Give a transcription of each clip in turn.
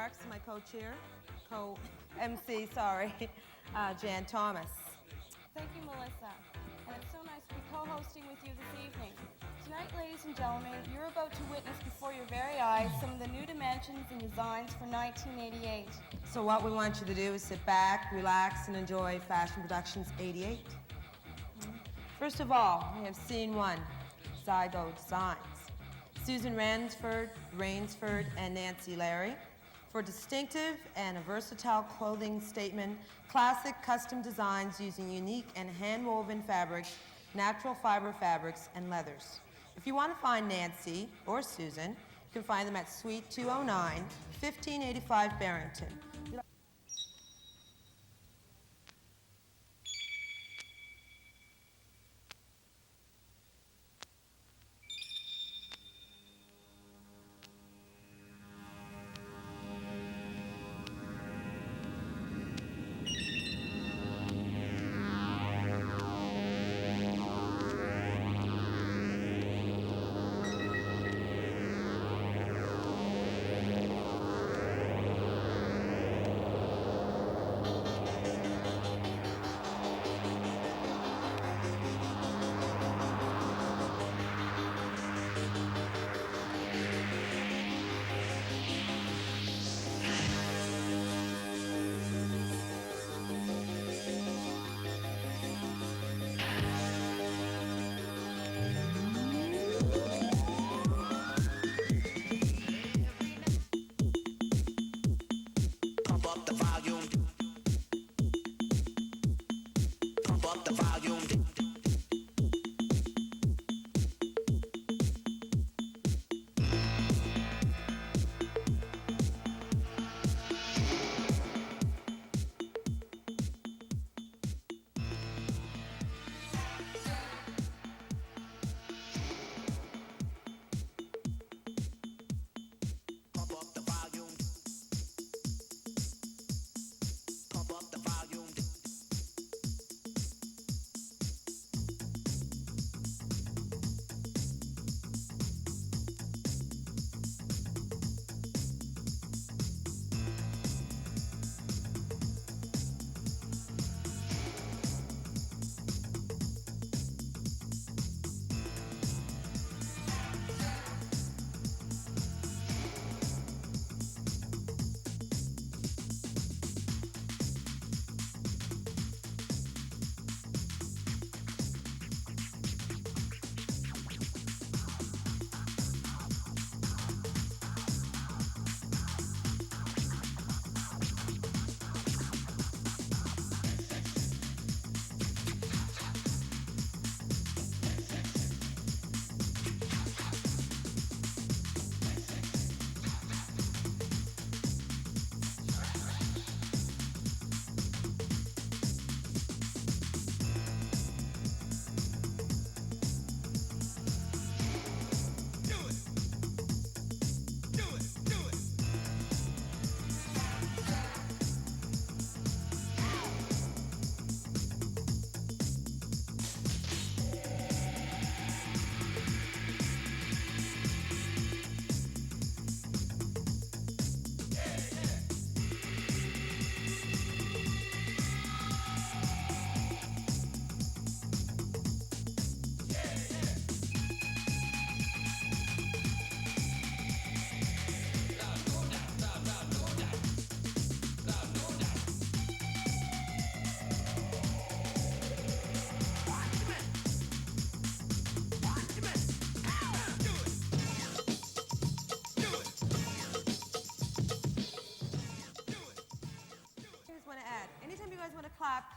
remarks to my co-chair, co-MC, sorry, Jan Thomas. Thank you, Melissa. And it's so nice to be co-hosting with you this evening. Tonight, ladies and gentlemen, you're about to witness before your very eyes some of the new dimensions and designs for 1988. So what we want you to do is sit back, relax, and enjoy Fashion Productions 88. First of all, we have scene one, Zygo Designs. Susan Rainsford, and Nancy Larry for distinctive and a versatile clothing statement, classic custom designs using unique and hand-woven fabrics, natural fiber fabrics, and leathers. If you want to find Nancy or Susan, you can find them at Suite 209, 1585 Barrington.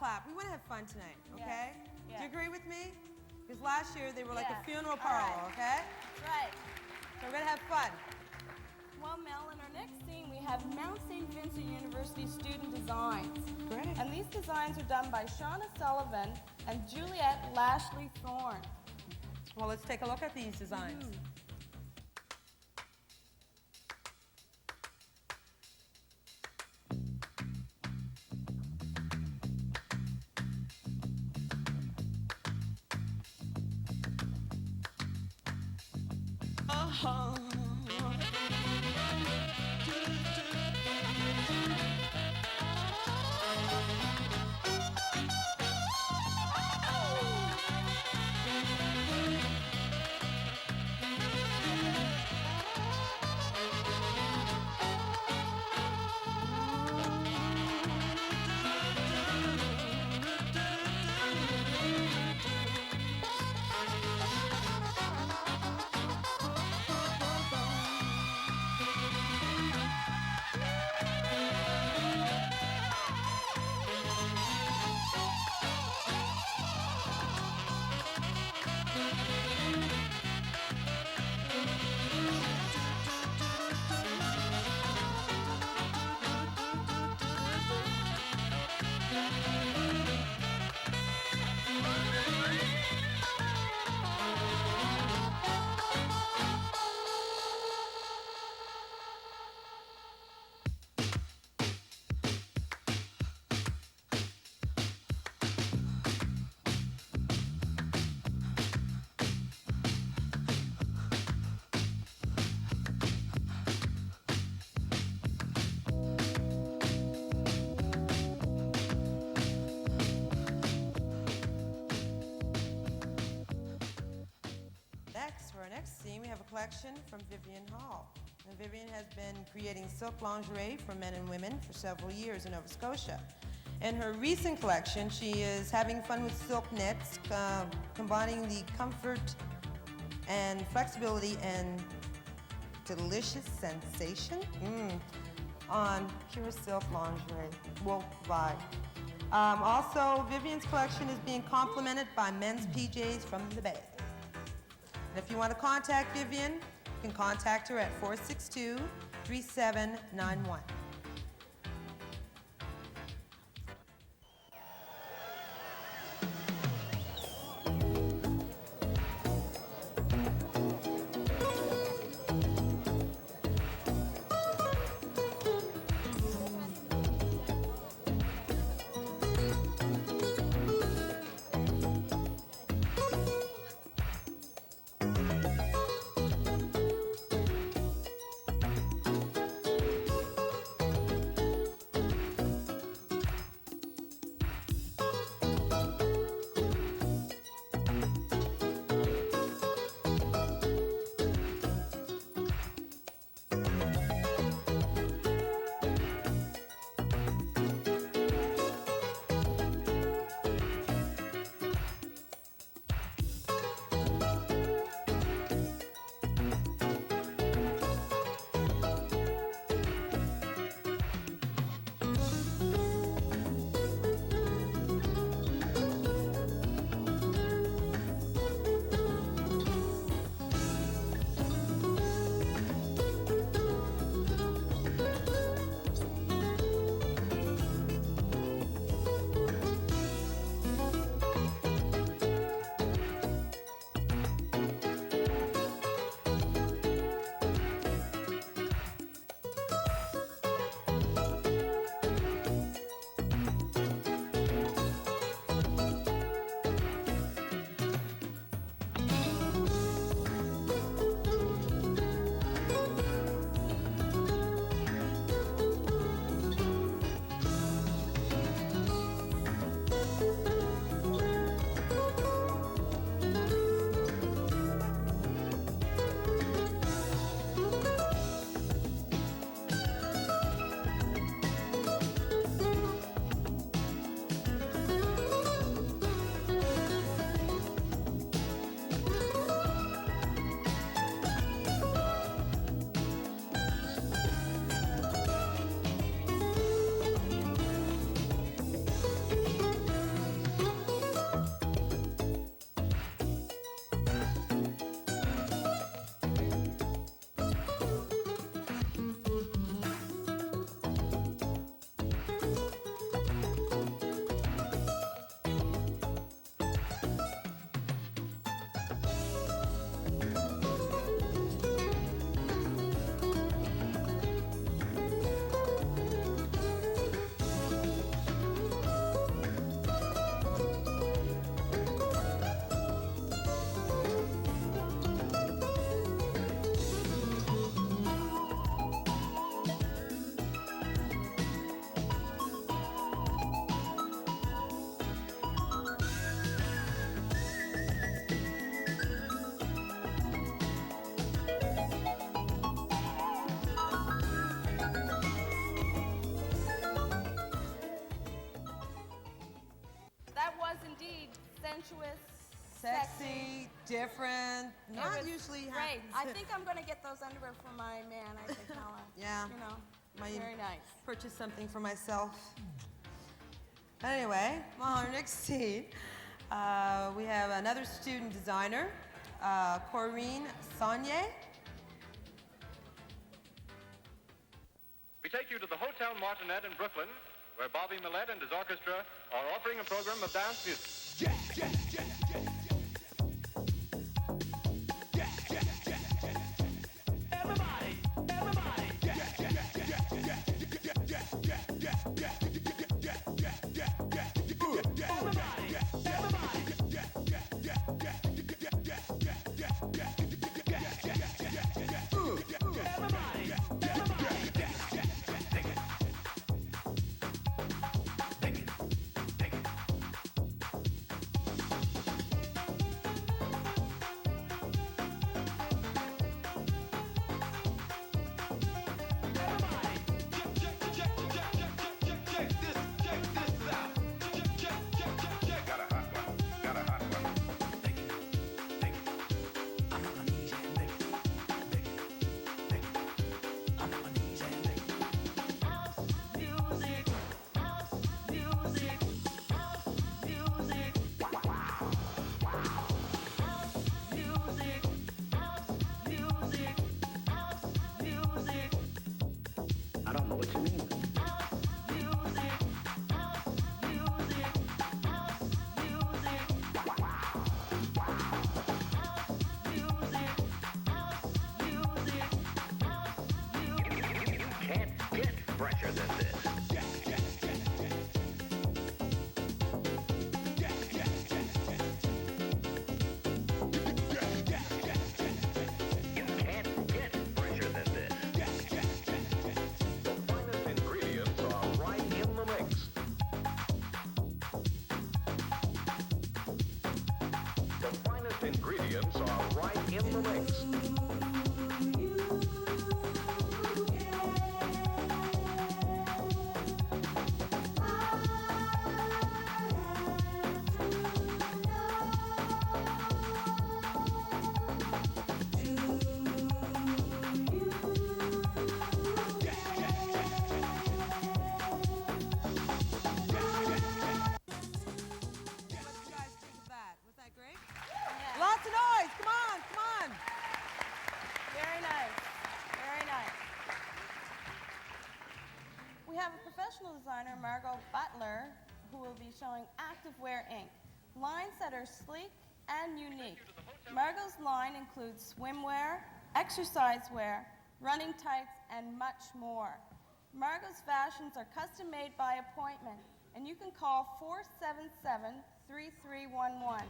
Clap. We want to have fun tonight, okay? Yes. Do you agree with me? Because last year they were like a funeral All parlor, right. okay? That's right. So we're going to have fun. Well, Mel, in our next scene, we have Mount St. Vincent University student designs. Great. And these designs are done by Shauna Sullivan and Juliet Lashley Thorne. Well, let's take a look at these designs. our next scene, we have a collection from Vivian Hall. And Vivian has been creating silk lingerie for men and women for several years in Nova Scotia. In her recent collection, she is having fun with silk knits, combining the comfort and flexibility and delicious sensation on pure silk lingerie. Wool vibe. Also, Vivian's collection is being complemented by men's PJs from the Bay. And if you want to contact Vivian, you can contact her at 462-3791. sensuous, Sexy, different, not usually great. happens. I think I'm gonna get those underwear for my man. I think I'll, Yeah. you know, Might very nice. purchase something for myself. Anyway, on our next scene, we have another student designer, Corinne Saunier. We take you to the Hotel Martinet in Brooklyn, where Bobby Millett and his orchestra are offering a program of dance music. what you mean. Can't get fresher than this. You can't get fresher than this. The finest ingredients are right in the mix. The finest ingredients are right in the mix. What do you guys think of that? Was that great? Lots of noise. Come on, come on. Very nice. Very nice. We have a professional designer, Margot Butler, who will be showing activewear ink. Lines that are sleek and unique. Margot's line includes swimwear, exercise wear, running tights, and much more. Margot's fashions are custom made by appointment, and you can call 477-3311.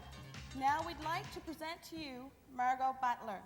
Now we'd like to present to you Margot Butler.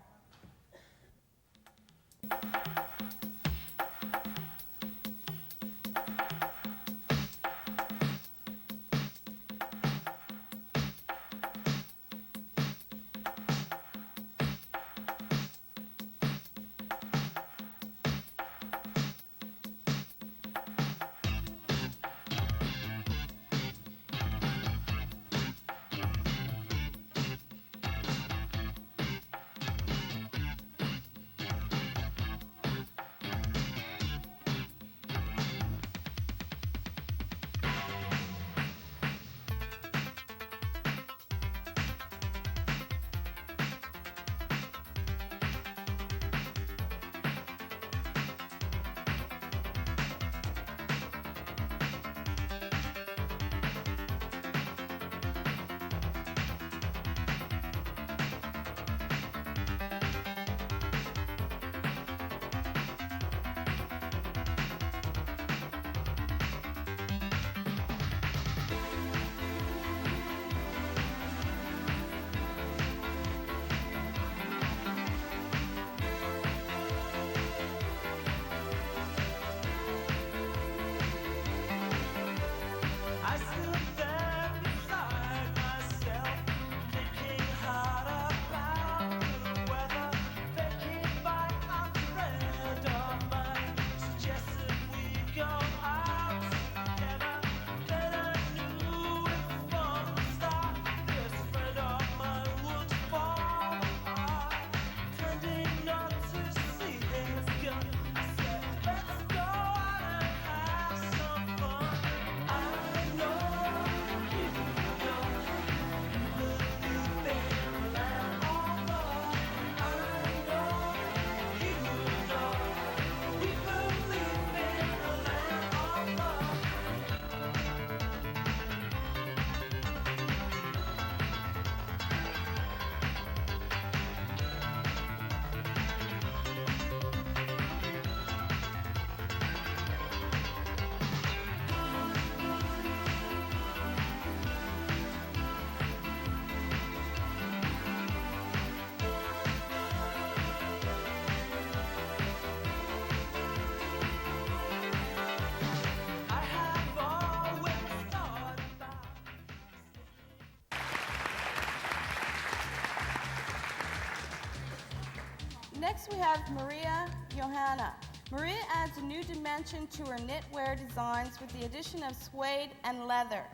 Next we have Maria Johanna. Maria adds a new dimension to her knitwear designs with the addition of suede and leather.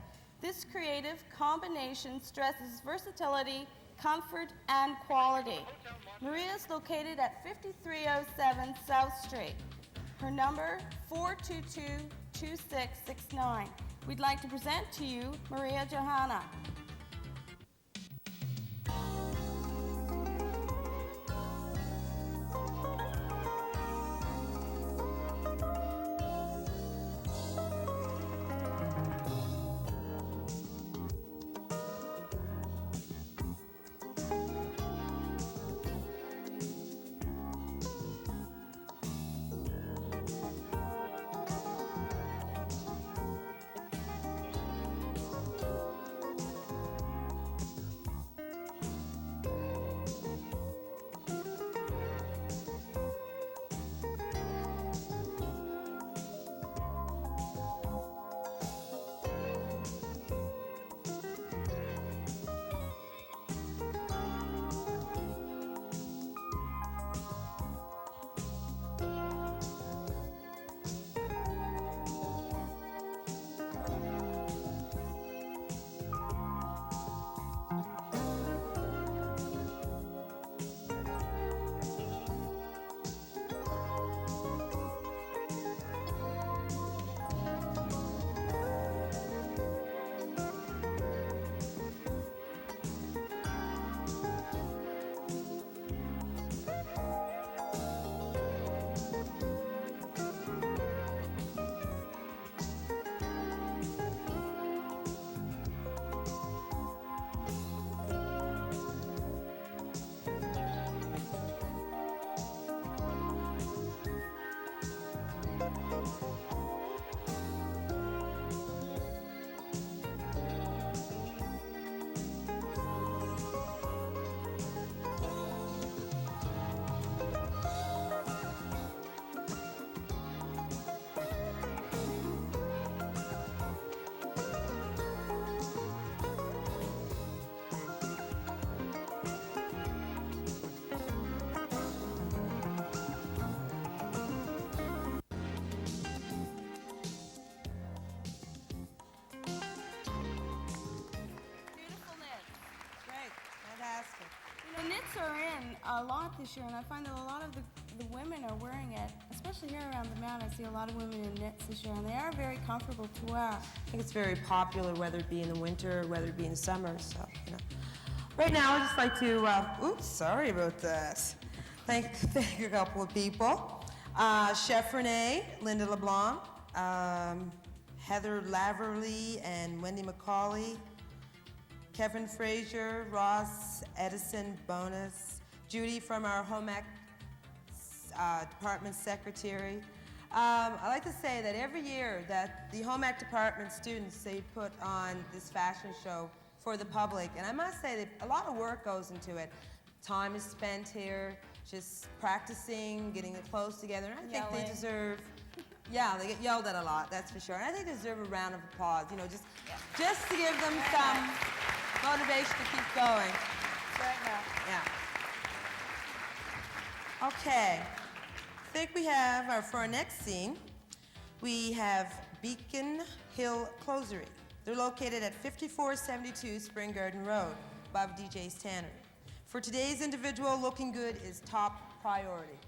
This creative combination stresses versatility, comfort, and quality. Maria is located at 5307 South Street. Her number, 422-2669. We'd like to present to you Maria Johanna. knits are in a lot this year, and I find that a lot of the women are wearing it, especially here around the mountain. I see a lot of women in knits this year, and they are very comfortable to wear. I think it's very popular, whether it be in the winter or whether it be in the summer. So, you know. Right now, I'd just like to, oops, sorry about that. Thank a couple of people. Chef Renee, Linda LeBlanc, Heather Laverly and Wendy McCauley, Kevin Frazier, Ross Edison Bonus, Judy from our home ec department secretary. I like to say that every year that the home ec department students, they put on this fashion show for the public, and I must say that a lot of work goes into it. Time is spent here, just practicing, getting the clothes together, and I think they deserve, yeah, they get yelled at a lot, that's for sure. And I think they deserve a round of applause, you know, just to give them some motivation to keep going. Right now. Yeah. Okay. I think we have, for our next scene, we have Beacon Hill Closery. They're located at 5472 Spring Garden Road, above DJ's Tannery. For today's individual, looking good is top priority.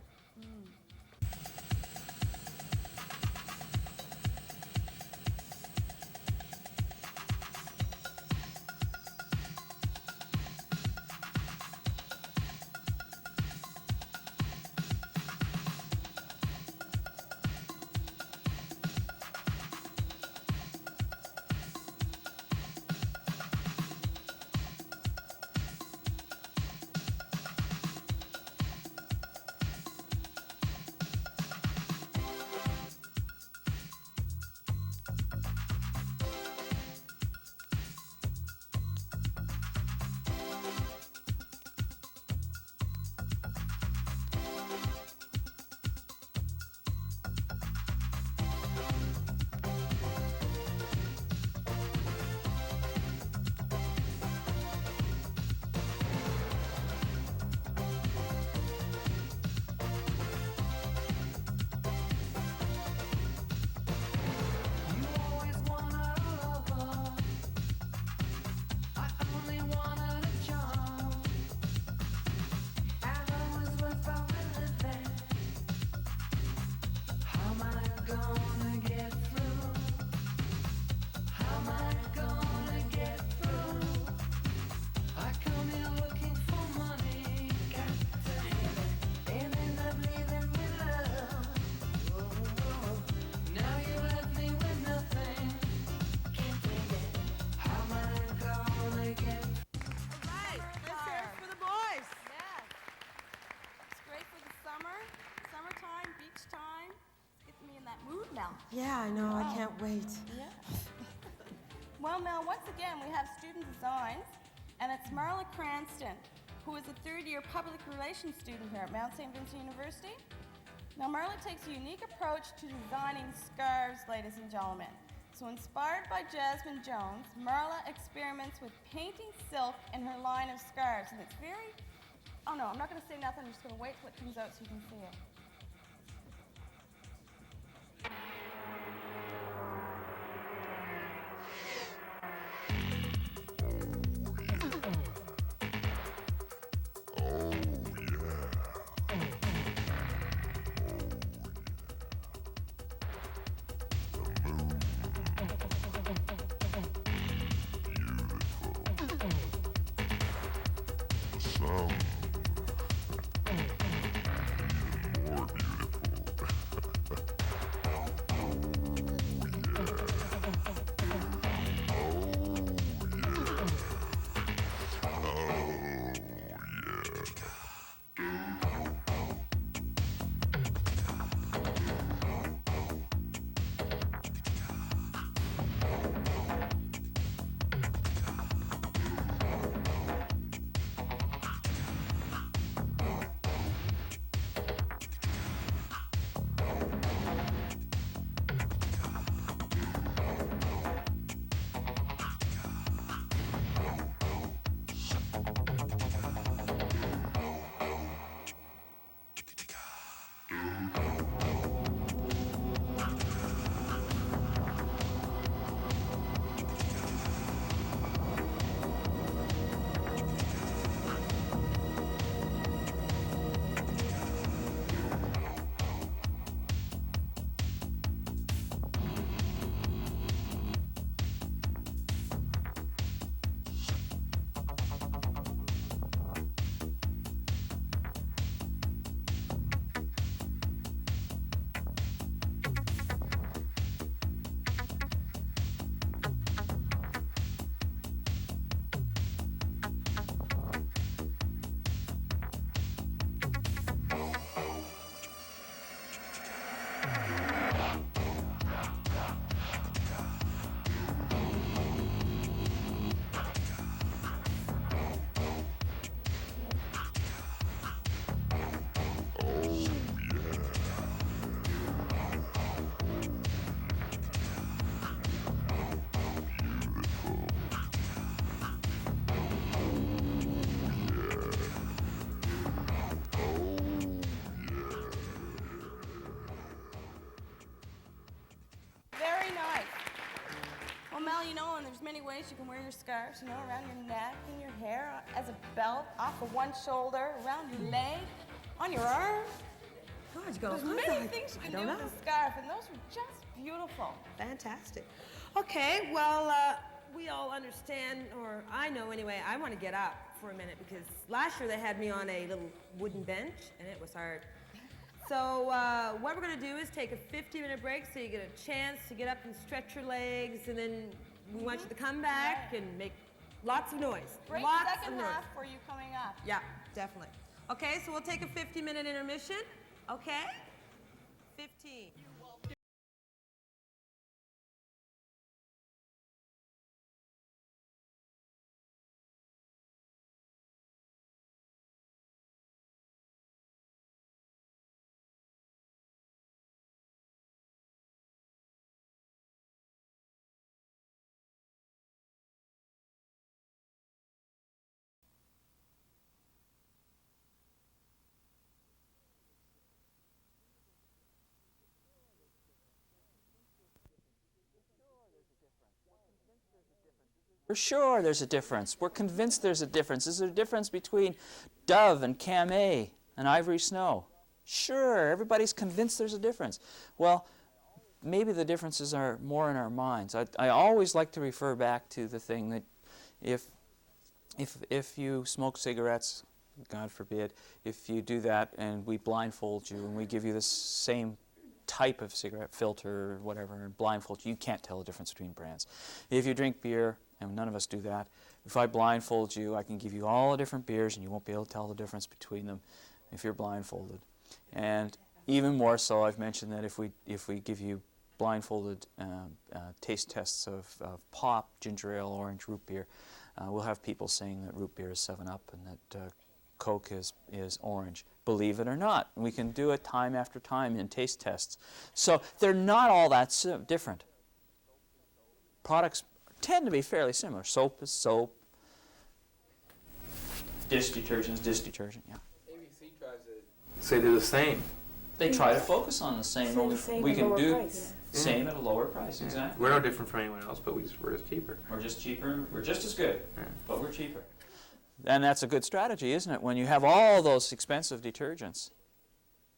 Yeah, I know, I can't wait. Yeah. Well, Mel, once again, we have student designs, and it's Marla Cranston, who is a third-year public relations student here at Mount St. Vincent University. Now, Marla takes a unique approach to designing scarves, ladies and gentlemen. So, inspired by Jasmine Jones, Marla experiments with painting silk in her line of scarves, and it's very, oh no, I'm not going to say nothing, I'm just going to wait till it comes out so you can see it. Even more ways you can wear your scarves, you know, around your neck and your hair, as a belt, off of one shoulder, around your leg, on your arm. God, you got all There's kinds many of- things you I can don't do know. with a scarf, and those were just beautiful. Fantastic. Okay, well, we all understand, or I know anyway, I want to get up for a minute because last year they had me on a little wooden bench and it was hard. So what we're going to do is take a 50-minute break so you get a chance to get up and stretch your legs, and then we want you to come back and make lots of noise. Break Lots second of noise. half for you coming up. Yeah, definitely. Okay, so we'll take a 50-minute intermission. Okay? 15. We're sure there's a difference. We're convinced there's a difference. Is there a difference between Dove and Camay and Ivory Snow? Sure, everybody's convinced there's a difference. Well, maybe the differences are more in our minds. I always like to refer back to the thing that if you smoke cigarettes, God forbid, if you do that and we blindfold you and we give you the same type of cigarette filter or whatever and blindfold you, you can't tell the difference between brands. If you drink beer, and none of us do that, if I blindfold you, I can give you all the different beers and you won't be able to tell the difference between them if you're blindfolded. And even more so, I've mentioned that if we give you blindfolded taste tests of pop, ginger ale, orange, root beer, we'll have people saying that root beer is 7-Up and that Coke is orange. Believe it or not, we can do it time after time in taste tests. So they're not all that different. Products tend to be fairly similar. Soap is soap. Dish detergent is dish detergent, yeah. ABC tries to say they're the same. They try to focus on the same. We at can lower do price. same at a lower price, exactly. We're no different from anyone else, but we're just cheaper. We're just cheaper. We're just as good, Yeah. but we're cheaper. And that's a good strategy, isn't it? When you have all those expensive detergents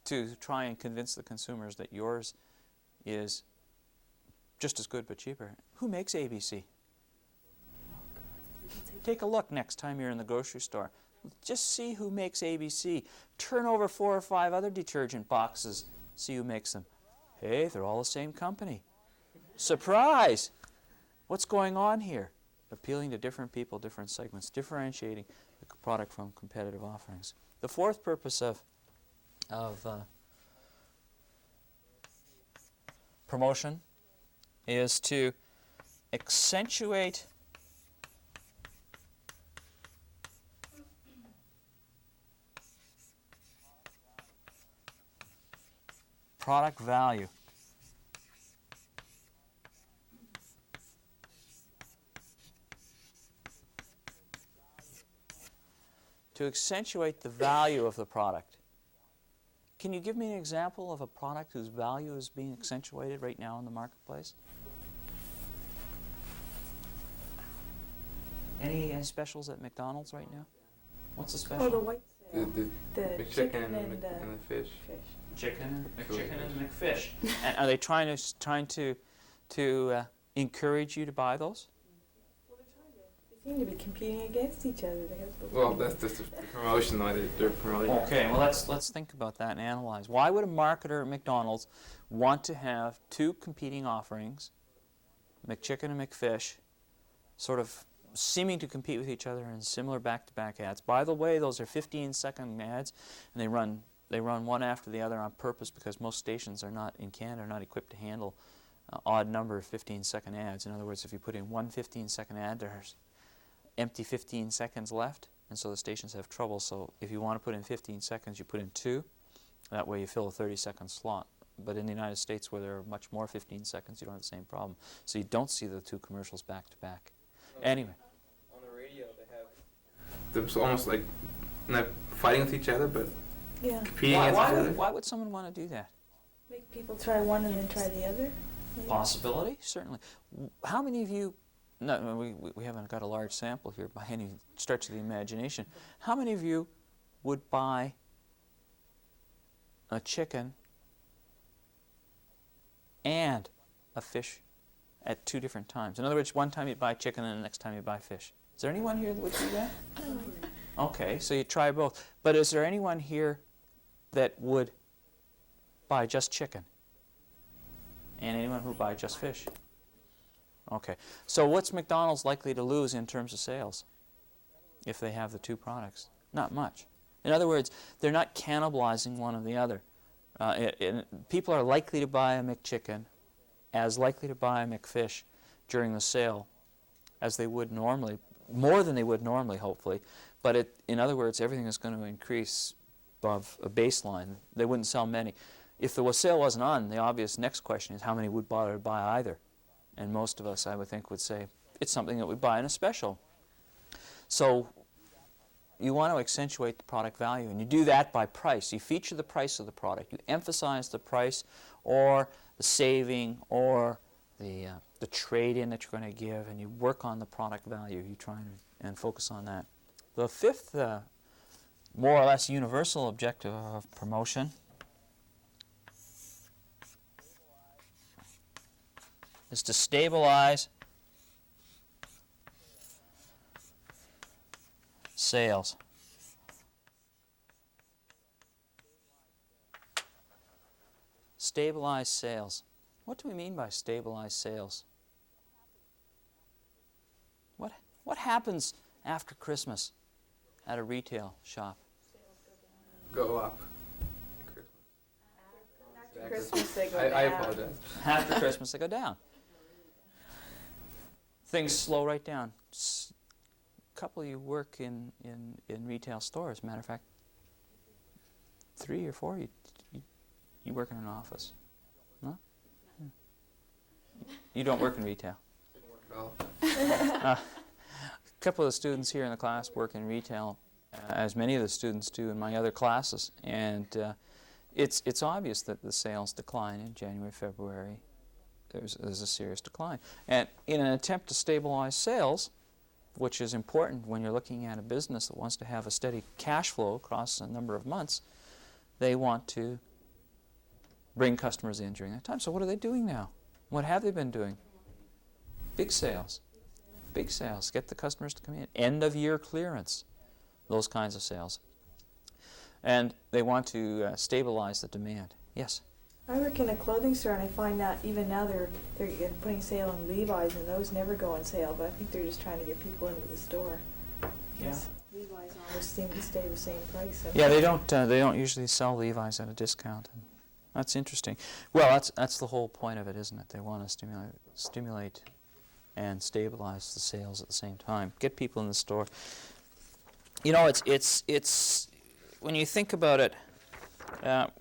to try and convince the consumers that yours is just as good but cheaper. Who makes ABC? Take a look next time you're in the grocery store. Just see who makes ABC. Turn over 4 or 5 other detergent boxes. See who makes them. Hey, they're all the same company. Surprise! What's going on here? Appealing to different people, different segments, differentiating the product from competitive offerings. The fourth purpose of promotion is to accentuate product value. To accentuate the value of the product. Can you give me an example of a product whose value is being accentuated right now in the marketplace? Any specials at McDonald's right now? What's the special? Oh, the white sale. The chicken and the fish. Chicken, McChicken and McFish. And are they trying to encourage you to buy those? Well, they seem to be competing against each other. They have the Well, that's just the promotion though. They're promoting. Okay, well let's think about that and analyze. Why would a marketer at McDonald's want to have 2 competing offerings, McChicken and McFish, sort of seeming to compete with each other in similar back-to-back ads? By the way, those are 15-second ads, and they run one after the other on purpose because most stations in Canada are not equipped to handle odd number of 15-second ads. In other words, if you put in one 15-second ad, there's empty 15 seconds left, and so the stations have trouble. So if you want to put in 15 seconds, you put in 2. That way you fill a 30-second slot. But in the United States, where there are much more 15 seconds, you don't have the same problem. So you don't see the 2 commercials back-to-back. Anyway. On the radio, they have. They're almost like not fighting with each other, but yeah. competing against each other. Why would someone want to do that? Make people try one and then try the other. Maybe. Possibility, certainly. How many of you No, we haven't got a large sample here by any stretch of the imagination. How many of you would buy a chicken and a fish at 2 different times? In other words, one time you'd buy chicken and the next time you'd buy fish. Is there anyone here that would do that? Okay, so you try both. But is there anyone here that would buy just chicken? And anyone who would buy just fish? Okay, so what's McDonald's likely to lose in terms of sales if they have the 2 products? Not much. In other words, they're not cannibalizing one or the other. People are likely to buy a McChicken, as likely to buy a McFish during the sale as they would normally, more than they would normally, hopefully. But in other words, everything is going to increase above a baseline. They wouldn't sell many. If the sale wasn't on, the obvious next question is how many would bother to buy either? And most of us, I would think, would say it's something that we buy in a special. So you want to accentuate the product value, and you do that by price. You feature the price of the product. You emphasize the price or the saving or the trade-in that you're going to give, and you work on the product value. You try and focus on that. The 5th, more or less universal objective of promotion is to stabilize sales. Stabilize sales. What do we mean by stabilize sales? What happens after Christmas at a retail shop? Go up. Christmas they go I down. apologize. After Christmas, they go down. Things slow right down. A couple of you work in retail stores. Matter of fact, 3 or 4 you work in an office. No? You don't work in retail. A couple of the students here in the class work in retail, as many of the students do in my other classes, and it's obvious that the sales decline in January, February. There's a serious decline. And in an attempt to stabilize sales, which is important when you're looking at a business that wants to have a steady cash flow across a number of months, they want to bring customers in during that time. So what are they doing now? What have they been doing? Big sales. Big sales. Get the customers to come in. End of year clearance. Those kinds of sales. And they want to stabilize the demand. Yes? I work in a clothing store, and I find that even now they're putting sale on Levi's, and those never go on sale. But I think they're just trying to get people into the store. Yes. Levi's always seem to stay the same price. Yeah, they don't usually sell Levi's at a discount. And that's interesting. Well, that's the whole point of it, isn't it? They want to stimulate and stabilize the sales at the same time. Get people in the store. You know, it's when you think about it,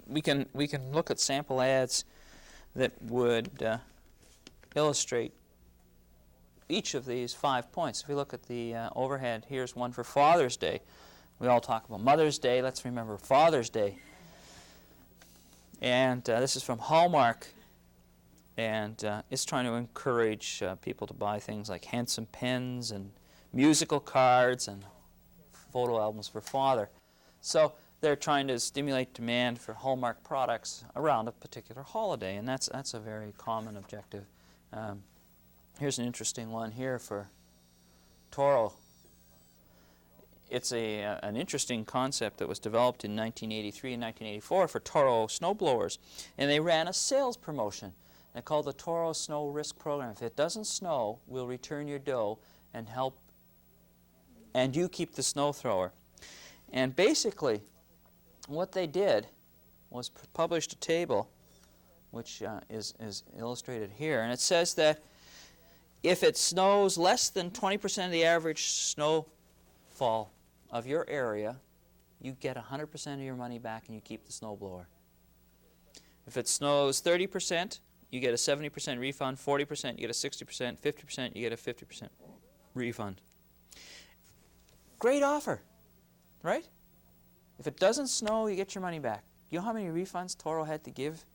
we can look at sample ads that would illustrate each of these 5 points. If we look at the overhead, here's one for Father's Day. We all talk about Mother's Day. Let's remember Father's Day. And this is from Hallmark. And it's trying to encourage people to buy things like handsome pens and musical cards and photo albums for father. So they're trying to stimulate demand for Hallmark products around a particular holiday, and that's a very common objective. Here's an interesting one here for Toro. It's an interesting concept that was developed in 1983 and 1984 for Toro snowblowers, and they ran a sales promotion. They called the Toro Snow Risk Program. If it doesn't snow, we'll return your dough and help, and you keep the snow thrower. And basically, what they did was published a table, which is illustrated here, and it says that if it snows less than 20% of the average snowfall of your area, you get 100% of your money back and you keep the snowblower. If it snows 30%, you get a 70% refund, 40%, you get a 60%, 50%, you get a 50% refund. Great offer, right? If it doesn't snow, you get your money back. You know how many refunds Toro had to give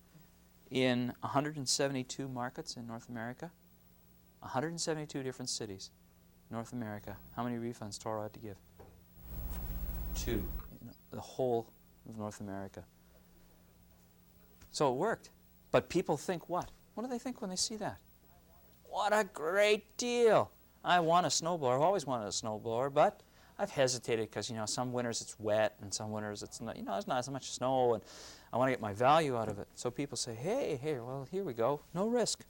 in 172 markets in North America? 172 different cities, North America. How many refunds Toro had to give? 2. The whole of North America. So it worked. But people think what? What do they think when they see that? What a great deal! I want a snowblower. I've always wanted a snowblower, but I've hesitated because, some winters it's wet and some winters it's not, there's not as much snow, and I want to get my value out of it. So people say, hey, well, here we go. No risk.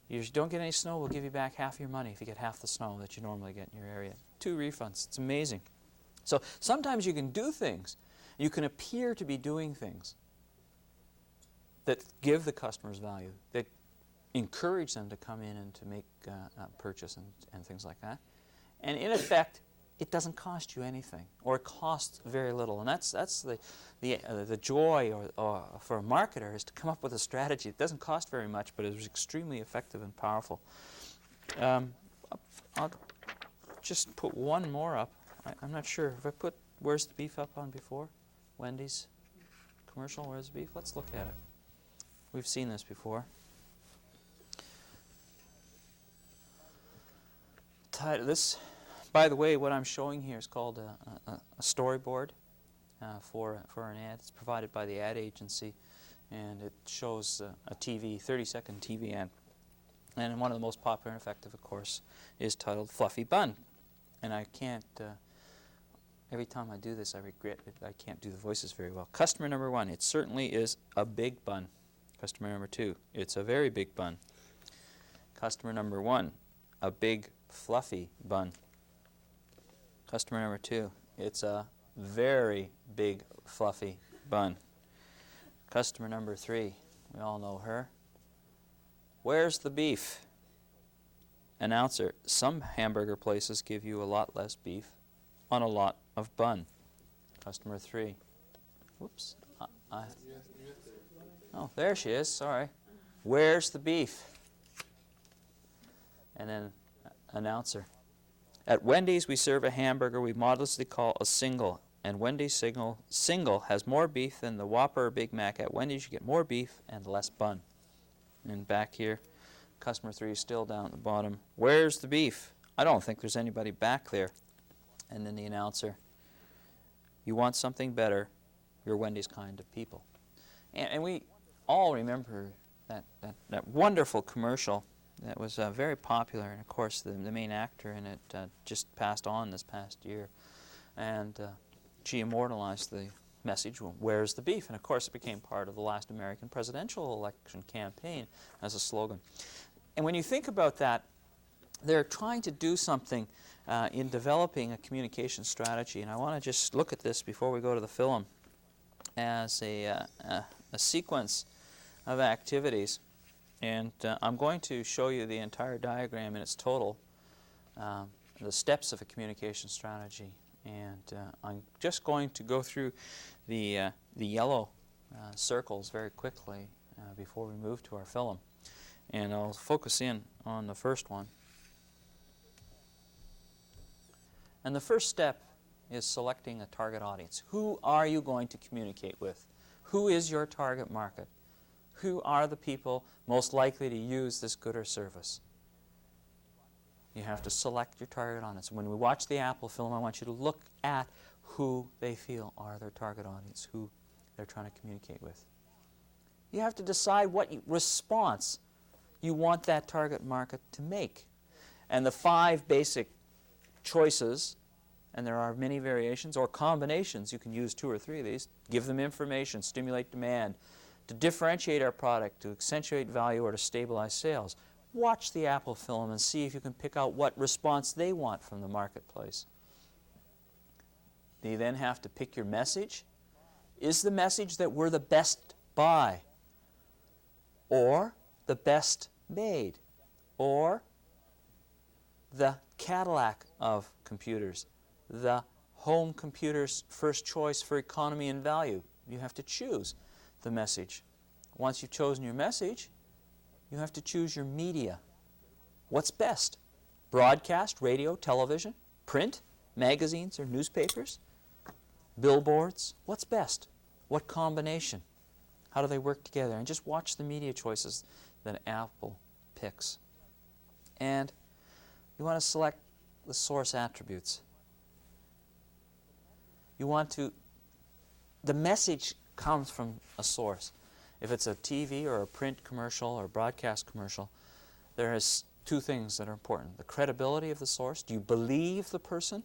You don't get any snow, we'll give you back half your money if you get half the snow that you normally get in your area. 2 refunds. It's amazing. So sometimes you can do things. You can appear to be doing things that give the customers value, that encourage them to come in and to make a purchase and things like that. And in effect, it doesn't cost you anything, or it costs very little. And that's the joy or for a marketer, is to come up with a strategy. It doesn't cost very much, but it's extremely effective and powerful. I'll just put one more up. I'm not sure. Have I put Where's the Beef up on before? Wendy's commercial, Where's the Beef? Let's look at it. We've seen this before. This, by the way, what I'm showing here is called a storyboard for an ad. It's provided by the ad agency, and it shows a 30-second TV ad. And one of the most popular and effective, of course, is titled Fluffy Bun. And I can't, every time I do this, I regret it. I can't do the voices very well. Customer number 1, it certainly is a big bun. Customer number 2, it's a very big bun. Customer number 1, a big fluffy bun. Customer number 2, it's a very big fluffy bun. Customer number 3, we all know her. Where's the beef? Announcer, some hamburger places give you a lot less beef on a lot of bun. Customer 3, whoops. Oh, there she is, sorry. Where's the beef? And then announcer. At Wendy's, we serve a hamburger we modestly call a single, and Wendy's single has more beef than the Whopper or Big Mac. At Wendy's, you get more beef and less bun. And back here, customer 3 is still down at the bottom. Where's the beef? I don't think there's anybody back there. And then the announcer. You want something better, you're Wendy's kind of people. And we all remember that wonderful commercial that was very popular, and of course the main actor in it just passed on this past year, and she immortalized the message, where's the beef? And of course it became part of the last American presidential election campaign as a slogan. And when you think about that, they're trying to do something in developing a communication strategy, and I want to just look at this before we go to the film as a sequence of activities. And I'm going to show you the entire diagram in its total, the steps of a communication strategy. And I'm just going to go through the yellow circles very quickly before we move to our film. And I'll focus in on the first one. And the first step is selecting a target audience. Who are you going to communicate with? Who is your target market? Who are the people most likely to use this good or service? You have to select your target audience. When we watch the Apple film, I want you to look at who they feel are their target audience, who they're trying to communicate with. You have to decide what response you want that target market to make. And the 5 basic choices, and there are many variations or combinations, you can use 2 or 3 of these. Give them information, stimulate demand, to differentiate our product, to accentuate value, or to stabilize sales. Watch the Apple film and see if you can pick out what response they want from the marketplace. You then have to pick your message. Is the message that we're the best buy, or the best made, or the Cadillac of computers, the home computer's first choice for economy and value? You have to choose the message. Once you've chosen your message, you have to choose your media. What's best? Broadcast, radio, television, print, magazines or newspapers, billboards? What's best? What combination? How do they work together? And just watch the media choices that Apple picks. And you want to select the source attributes. You want to, the message comes from a source. If it's a TV or a print commercial or a broadcast commercial, there is two things that are important. The credibility of the source. Do you believe the person?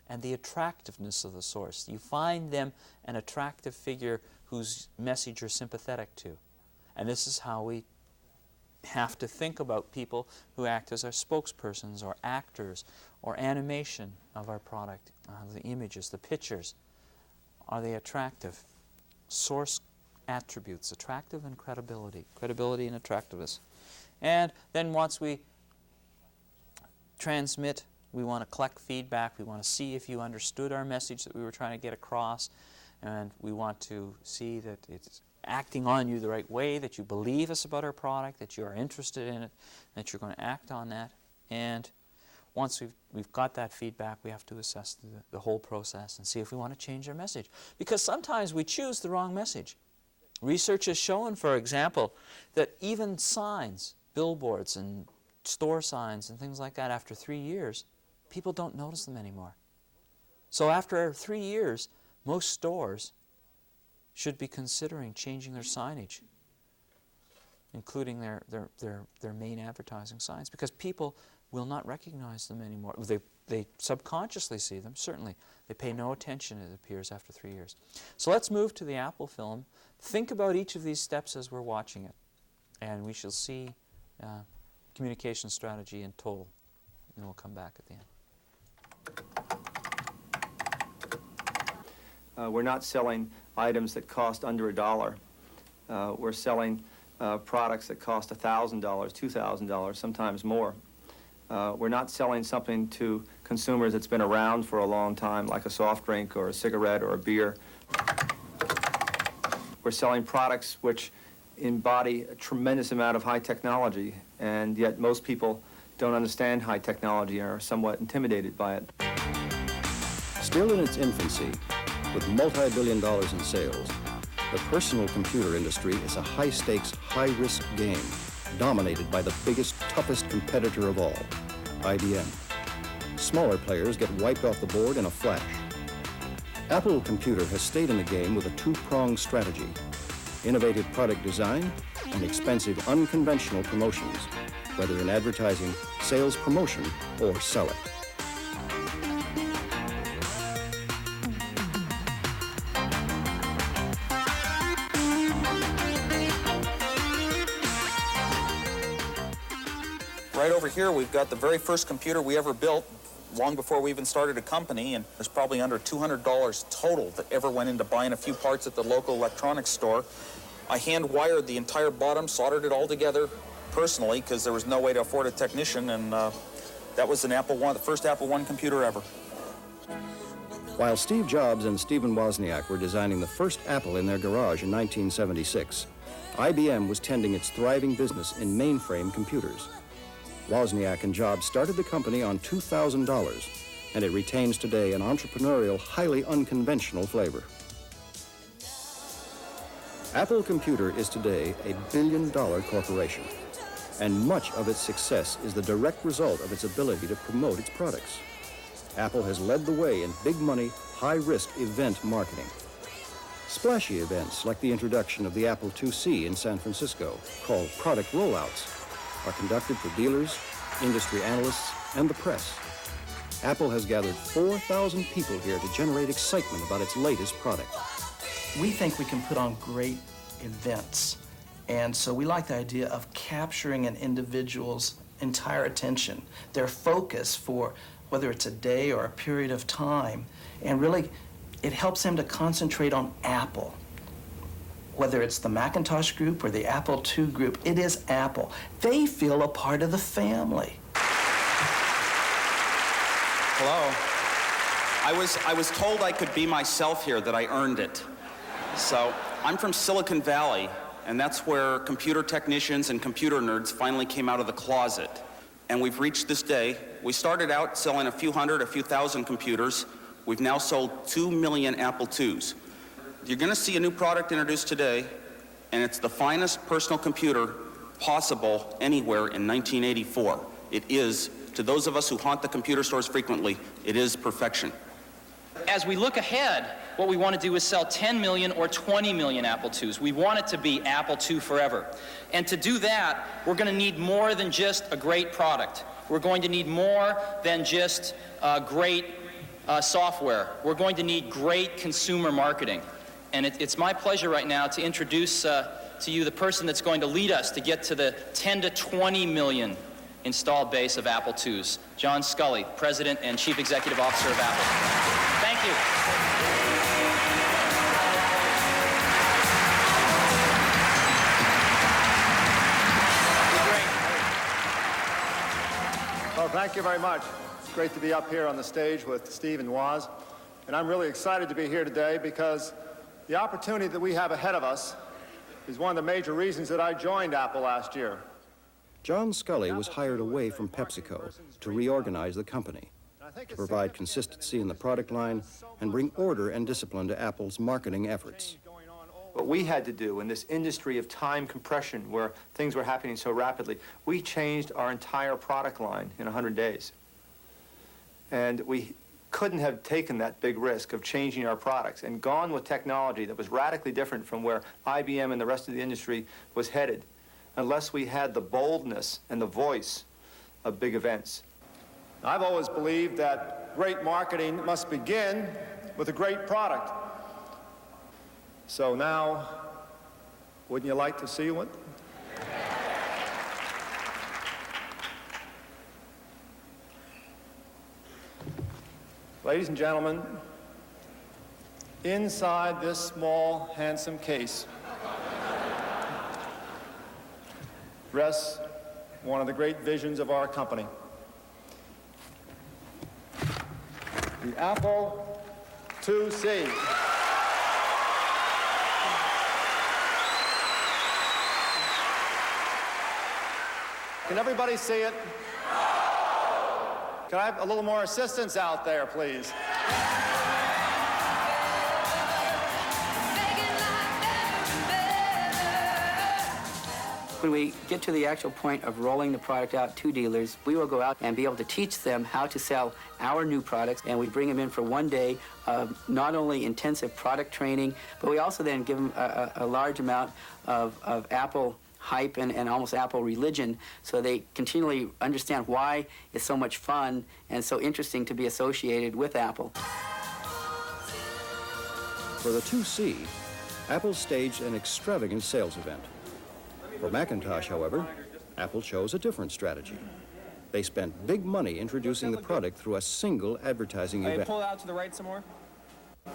And the attractiveness of the source. Do you find them an attractive figure whose message you're sympathetic to? And this is how we have to think about people who act as our spokespersons or actors or animation of our product. The images, the pictures, are they attractive? Source attributes, attractive and credibility. Credibility and attractiveness. And then once we transmit, we want to collect feedback. We want to see if you understood our message that we were trying to get across. And we want to see that it's acting on you the right way, that you believe us about our product, that you are interested in it, that you're going to act on that. And once we've got that feedback, we have to assess the whole process and see if we want to change our message. Because sometimes we choose the wrong message. Research has shown, for example, that even signs, billboards and store signs and things like that, after 3 years, people don't notice them anymore. So after 3 years, most stores should be considering changing their signage, including their main advertising signs, because people will not recognize them anymore. They subconsciously see them, certainly. They pay no attention, it appears, after 3 years. So let's move to the Apple film. Think about each of these steps as we're watching it, and we shall see communication strategy in total, and we'll come back at the end. We're not selling items that cost under $1. We're selling products that cost $1,000, $2,000, sometimes more. We're not selling something to consumers that's been around for a long time, like a soft drink or a cigarette or a beer. We're selling products which embody a tremendous amount of high technology, and yet most people don't understand high technology and are somewhat intimidated by it. Still in its infancy, with multi-billion dollars in sales, the personal computer industry is a high-stakes, high-risk game dominated by the biggest, toughest competitor of all, IBM. Smaller players get wiped off the board in a flash. Apple Computer has stayed in the game with a two-pronged strategy: innovative product design and expensive, unconventional promotions, whether in advertising, sales promotion, or selling. Right over here, we've got the very first computer we ever built, long before we even started a company, and there's probably under $200 total that ever went into buying a few parts at the local electronics store. I hand-wired the entire bottom, soldered it all together personally, because there was no way to afford a technician, and that was an Apple I, the first Apple I computer ever. While Steve Jobs and Stephen Wozniak were designing the first Apple in their garage in 1976, IBM was tending its thriving business in mainframe computers. Wozniak and Jobs started the company on $2,000, and it retains today an entrepreneurial, highly unconventional flavor. Apple Computer is today a billion-dollar corporation, and much of its success is the direct result of its ability to promote its products. Apple has led the way in big-money, high-risk event marketing. Splashy events like the introduction of the Apple IIc in San Francisco, called product rollouts, are conducted for dealers, industry analysts, and the press. Apple has gathered 4,000 people here to generate excitement about its latest product. We think we can put on great events, and so we like the idea of capturing an individual's entire attention, their focus for whether it's a day or a period of time, and really it helps them to concentrate on Apple. Whether it's the Macintosh group or the Apple II group, it is Apple. They feel a part of the family. Hello. I was told I could be myself here, that I earned it. So I'm from Silicon Valley, and that's where computer technicians and computer nerds finally came out of the closet. And we've reached this day. We started out selling a few hundred, a few thousand computers. We've now sold 2 million Apple IIs. You're going to see a new product introduced today, and it's the finest personal computer possible anywhere in 1984. it is, to those of us who haunt the computer stores frequently, it is perfection. As we look ahead, what we want to do is sell 10 million or 20 million Apple IIs. We want it to be Apple II forever. And to do that, we're going to need more than just a great product. We're going to need more than just great software. We're going to need great consumer marketing. And it's my pleasure right now to introduce to you the person that's going to lead us to get to the 10 to 20 million installed base of Apple IIs, John Sculley, President and Chief Executive Officer of Apple. Thank you. Well, thank you very much. It's great to be up here on the stage with Steve and Woz. And I'm really excited to be here today because the opportunity that we have ahead of us is one of the major reasons that I joined Apple last year. John Sculley was hired away from PepsiCo to reorganize the company, to provide consistency in the product line and bring order and discipline to Apple's marketing efforts. What we had to do in this industry of time compression where things were happening so rapidly, we changed our entire product line in 100 days. And we couldn't have taken that big risk of changing our products and gone with technology that was radically different from where IBM and the rest of the industry was headed, unless we had the boldness and the voice of big events. I've always believed that great marketing must begin with a great product. So now, wouldn't you like to see one? Ladies and gentlemen, inside this small, handsome case rests one of the great visions of our company. The Apple IIc. Can everybody see it? Can I have a little more assistance out there, please? When we get to the actual point of rolling the product out to dealers, we will go out and be able to teach them how to sell our new products, and we bring them in for one day of not only intensive product training, but we also then give them a large amount of Apple hype and almost Apple religion, so they continually understand why it's so much fun and so interesting to be associated with Apple. For the IIc, Apple staged an extravagant sales event. For Macintosh, however, Apple chose a different strategy. They spent big money introducing the product through a single advertising event. Pull it out to the right some more.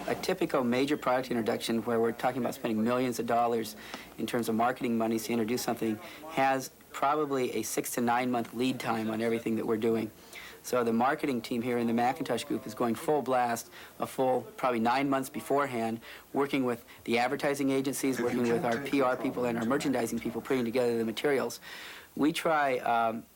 A typical major product introduction where we're talking about spending millions of dollars in terms of marketing monies to introduce something has probably a 6 to 9 month lead time on everything that we're doing. So the marketing team here in the Macintosh group is going full blast, a full probably 9 months beforehand, working with the advertising agencies, working with our PR people and our merchandising people, putting together the materials. We try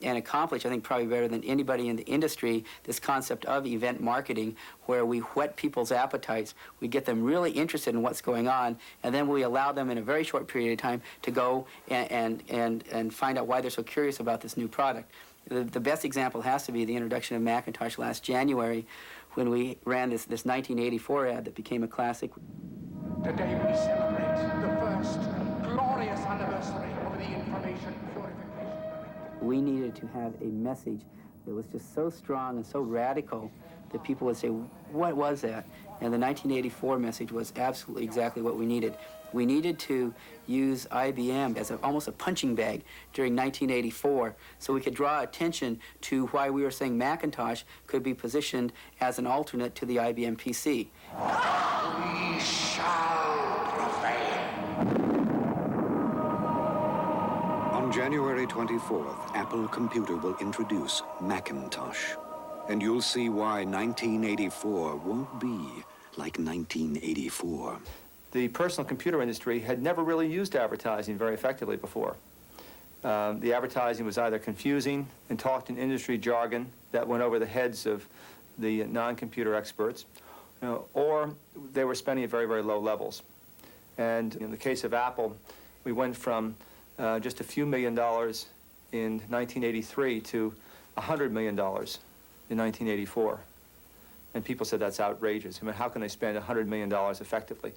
and accomplish, I think probably better than anybody in the industry, this concept of event marketing, where we whet people's appetites, we get them really interested in what's going on, and then we allow them in a very short period of time to go and find out why they're so curious about this new product. The best example has to be the introduction of Macintosh last January, when we ran this 1984 ad that became a classic. Today we celebrate the first glorious anniversary of the Information Purification. We needed to have a message that was just so strong and so radical that people would say, what was that? And the 1984 message was absolutely exactly what we needed. We needed to use IBM as almost a punching bag during 1984 so we could draw attention to why we were saying Macintosh could be positioned as an alternate to the IBM PC. We shall prevail. On January 24th, Apple Computer will introduce Macintosh. And you'll see why 1984 won't be like 1984. The personal computer industry had never really used advertising very effectively before. The advertising was either confusing and talked in industry jargon that went over the heads of the non-computer experts, or they were spending at very, very low levels. And in the case of Apple, we went from just a few $1 million in 1983 to $100 million in 1984. And people said that's outrageous. I mean, how can they spend $100 million effectively?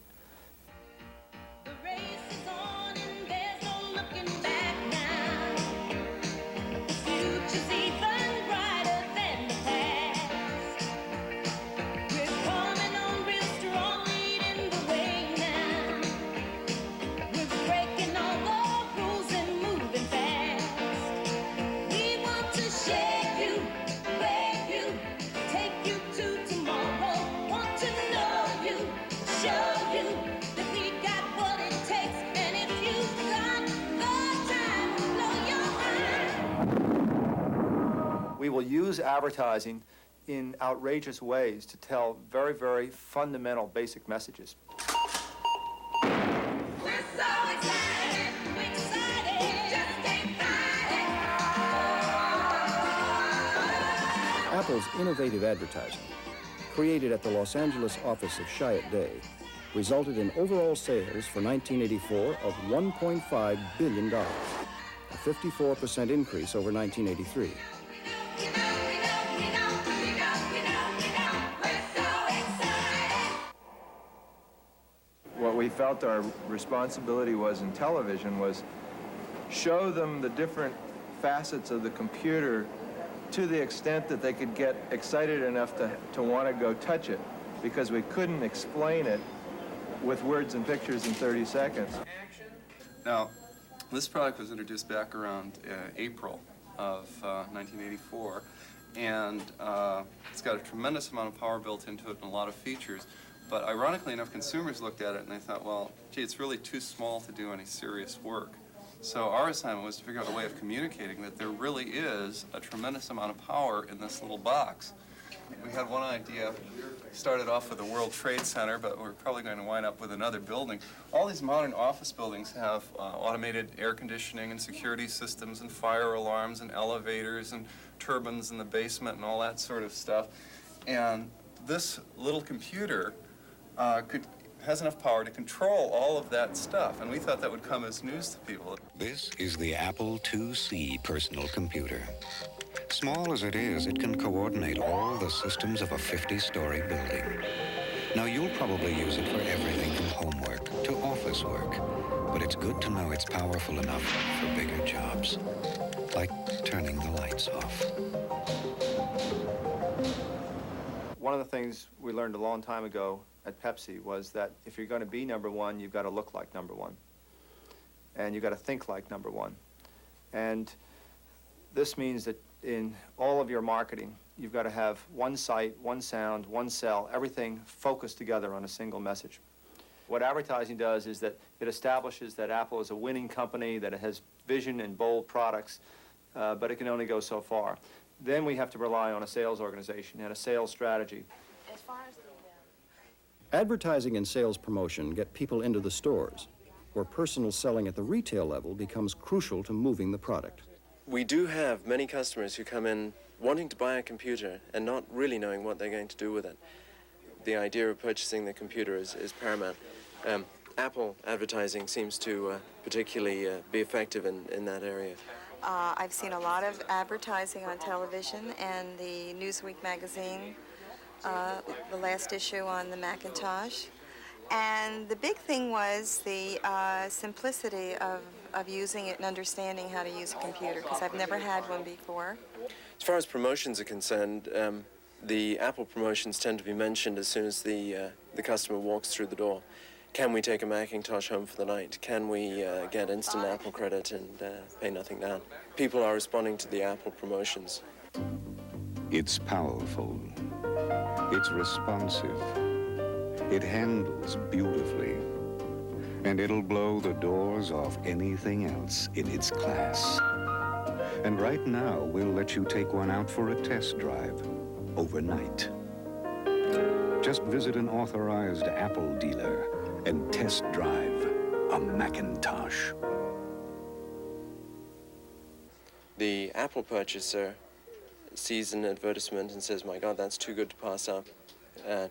We will use advertising in outrageous ways to tell very, very fundamental, basic messages. Apple's innovative advertising, created at the Los Angeles office of Chiat Day, resulted in overall sales for 1984 of $1.5 billion, a 54% increase over 1983. What we felt our responsibility was in television was show them the different facets of the computer to the extent that they could get excited enough to want to go touch it, because we couldn't explain it with words and pictures in 30 seconds. Now, this product was introduced back around April of 1984, and it's got a tremendous amount of power built into it and a lot of features. But ironically enough, consumers looked at it and they thought, well, gee, it's really too small to do any serious work. So our assignment was to figure out a way of communicating that there really is a tremendous amount of power in this little box. We had one idea, started off with the World Trade Center, but we're probably going to wind up with another building. All these modern office buildings have automated air conditioning and security systems and fire alarms and elevators and turbines in the basement and all that sort of stuff. And this little computer has enough power to control all of that stuff, and we thought that would come as news to people. This is the Apple IIc personal computer. Small as it is, it can coordinate all the systems of a 50-story building. Now, you'll probably use it for everything from homework to office work, but it's good to know it's powerful enough for bigger jobs, like turning the lights off. One of the things we learned a long time ago at Pepsi was that if you're going to be number one, you've got to look like number one. And you've got to think like number one. And this means that in all of your marketing, you've got to have one sight, one sound, one cell, everything focused together on a single message. What advertising does is that it establishes that Apple is a winning company, that it has vision and bold products, but it can only go so far. Then we have to rely on a sales organization and a sales strategy. As far as the Advertising and sales promotion get people into the stores, where personal selling at the retail level becomes crucial to moving the product. We do have many customers who come in wanting to buy a computer and not really knowing what they're going to do with it. The idea of purchasing the computer is paramount. Apple advertising seems to particularly be effective in that area. I've seen a lot of advertising on television and the Newsweek magazine, the last issue on the Macintosh. And the big thing was the simplicity of using it and understanding how to use a computer, because I've never had one before. As far as promotions are concerned, the Apple promotions tend to be mentioned as soon as the customer walks through the door. Can we take a Macintosh home for the night? Can we get instant Apple credit and pay nothing down? People are responding to the Apple promotions. It's powerful. It's responsive. It handles beautifully. And it'll blow the doors off anything else in its class. And right now, we'll let you take one out for a test drive overnight. Just visit an authorized Apple dealer and test drive a Macintosh. The Apple purchaser sees an advertisement and says, my God, that's too good to pass up.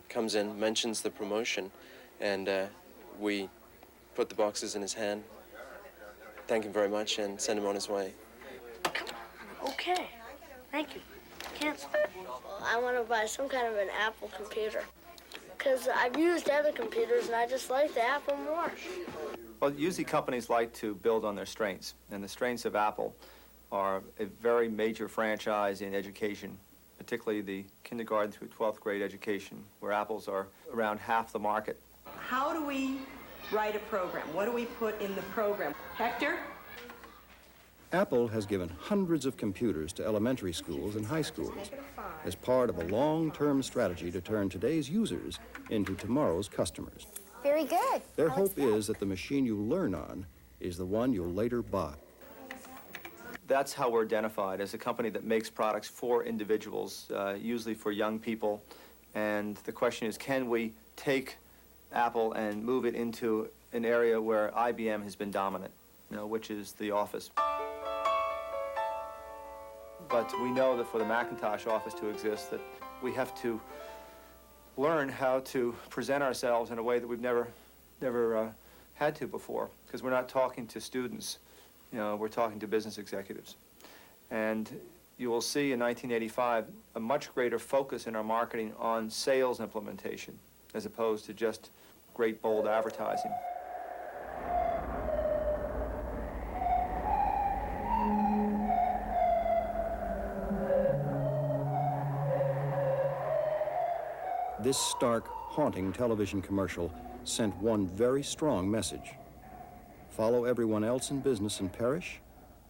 Comes in, mentions the promotion, and we put the boxes in his hand, thank him very much, and send him on his way. Okay. Thank you. Cancel. I want to buy some kind of an Apple computer because I've used other computers and I just like the Apple more. Well, usually companies like to build on their strengths, and the strengths of Apple are a very major franchise in education, particularly the kindergarten through 12th grade education, where Apples are around half the market. How do we write a program? What do we put in the program? Hector? Apple has given hundreds of computers to elementary schools and high schools as part of a long-term strategy to turn today's users into tomorrow's customers. Very good. Their hope is that the machine you learn on is the one you'll later buy. That's how we're identified, as a company that makes products for individuals, usually for young people. And the question is, can we take Apple and move it into an area where IBM has been dominant, which is the office. But we know that for the Macintosh office to exist, that we have to learn how to present ourselves in a way that we've never had to before, because we're not talking to students, we're talking to business executives. And you will see in 1985 a much greater focus in our marketing on sales implementation as opposed to just great bold advertising. This stark, haunting television commercial sent one very strong message. Follow everyone else in business and perish,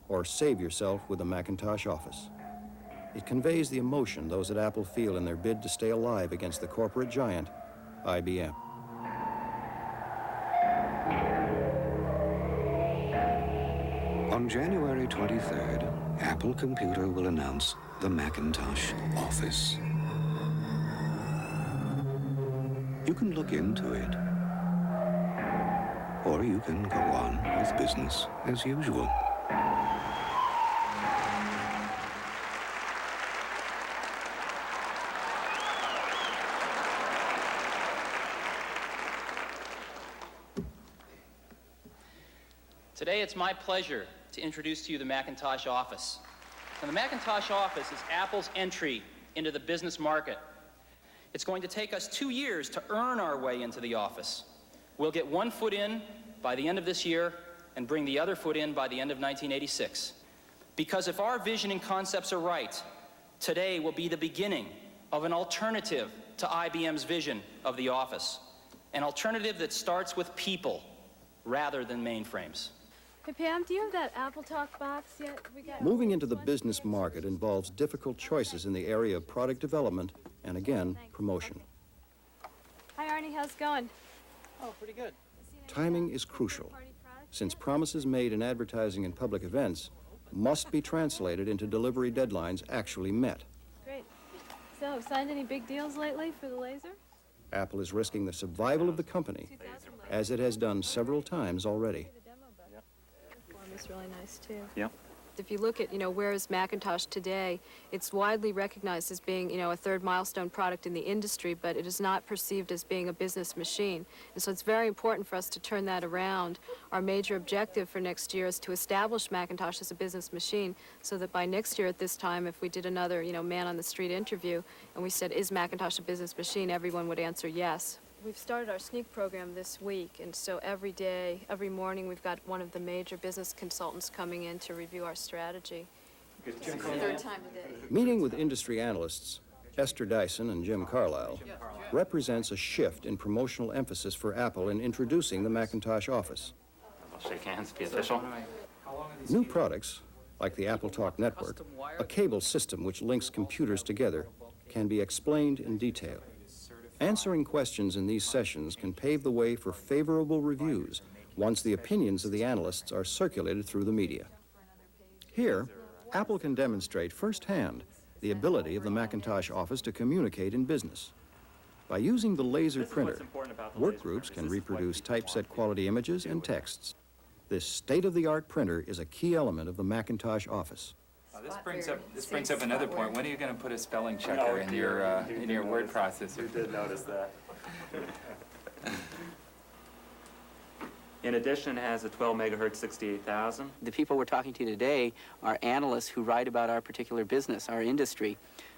or save yourself with the Macintosh office. It conveys the emotion those at Apple feel in their bid to stay alive against the corporate giant, IBM. On January 23rd, Apple Computer will announce the Macintosh Office. You can look into it, or you can go on with business as usual. Today, it's my pleasure to introduce to you the Macintosh Office. And the Macintosh Office is Apple's entry into the business market. It's going to take us 2 years to earn our way into the office. We'll get one foot in by the end of this year and bring the other foot in by the end of 1986. Because if our vision and concepts are right, today will be the beginning of an alternative to IBM's vision of the office. An alternative that starts with people rather than mainframes. Hey Pam, do you have that Apple Talk box yet? Moving into the business market involves difficult choices in the area of product development and, again, promotion. Hi Arnie, how's it going? Oh, pretty good. Timing is crucial, since promises made in advertising and public events must be translated into delivery deadlines actually met. Great. So, signed any big deals lately for the laser? Apple is risking the survival of the company, as it has done several times already. It's really nice too. Yep. If you look at, where is Macintosh today, it's widely recognized as being, a third milestone product in the industry, but it is not perceived as being a business machine. And so it's very important for us to turn that around. Our major objective for next year is to establish Macintosh as a business machine so that by next year at this time, if we did another, man on the street interview and we said, is Macintosh a business machine, everyone would answer yes. We've started our sneak program this week, and so every day, every morning, we've got one of the major business consultants coming in to review our strategy. Third time today. Meeting with industry analysts, Esther Dyson and Jim Carlisle, represents a shift in promotional emphasis for Apple in introducing the Macintosh Office. I'll shake hands, be official. New products, like the Apple Talk Network, a cable system which links computers together, can be explained in detail. Answering questions in these sessions can pave the way for favorable reviews once the opinions of the analysts are circulated through the media. Here, Apple can demonstrate firsthand the ability of the Macintosh Office to communicate in business. By using the laser printer, work groups can reproduce typeset quality images and texts. This state-of-the-art printer is a key element of the Macintosh Office. This brings up another point. When are you going to put a spelling checker in your word processor? You did notice that. In addition, it has a 12 megahertz 68,000. The people we're talking to today are analysts who write about our particular business, our industry.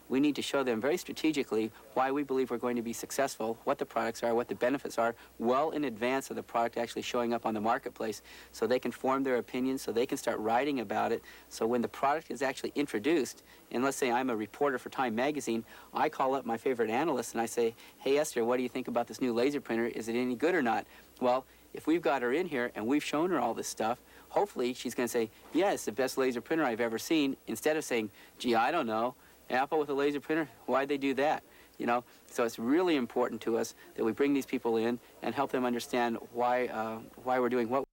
We need to show them very strategically why we believe we're going to be successful, what the products are, what the benefits are, well in advance of the product actually showing up on the marketplace, so they can form their opinions, so they can start writing about it. So when the product is actually introduced, and let's say I'm a reporter for Time Magazine, I call up my favorite analyst and I say, hey Esther, what do you think about this new laser printer? Is it any good or not? Well, if we've got her in here and we've shown her all this stuff, hopefully she's going to say, yeah, it's the best laser printer I've ever seen, instead of saying, gee, I don't know, Apple with a laser printer, why'd they do that? You know, so it's really important to us that we bring these people in and help them understand why we're doing what